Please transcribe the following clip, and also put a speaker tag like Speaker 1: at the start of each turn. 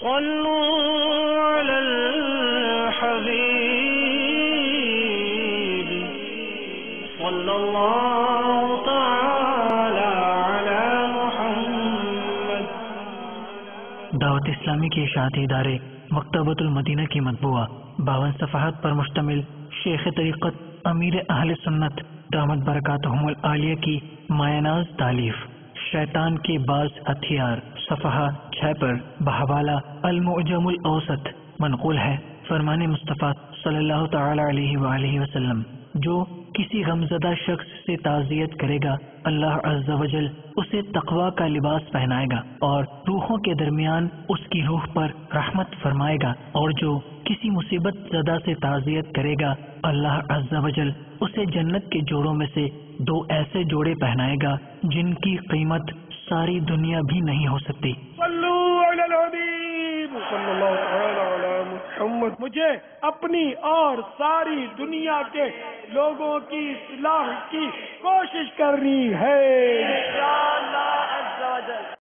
Speaker 1: صلوا علی الحبیب صلی اللہ تعالی علی محمد۔
Speaker 2: دعوت اسلامی کے اشاعتی ادارے مکتبۃ المدینہ کی مطبوعہ 52 صفحات پر مشتمل شیخ طریقت امیر اہل سنت دامت برکاتہم العالیہ کی مایہ ناز تالیف شیطان کے بعض ہتھیار صفحہ 6 پر بحوالہ المعجم الاوسط منقول ہے۔ فرمان مصطفیٰ صلی اللہ تعالی علیہ وآلہ وسلم، جو کسی غمزدہ شخص سے تعزیت کرے گا اللہ عز و جل اسے تقوی کا لباس پہنائے گا اور روحوں کے درمیان اس کی روح پر رحمت فرمائے گا، اور جو کسی مصیبت زدہ سے تعزیت کرے گا اللہ عز و جل اسے جنت کے جوڑوں میں سے 2 ایسے جوڑے پہنائے گا جن کی قیمت ساری دنیا بھی نہیں ہو سکتی۔
Speaker 3: صلو علی الحبیب صلی اللہ تعالی علی محمد۔ مجھے اپنی اور ساری دنیا کے لوگوں کی اصلاح کی کوشش کرنی ہے انشاءاللہ عز و جل۔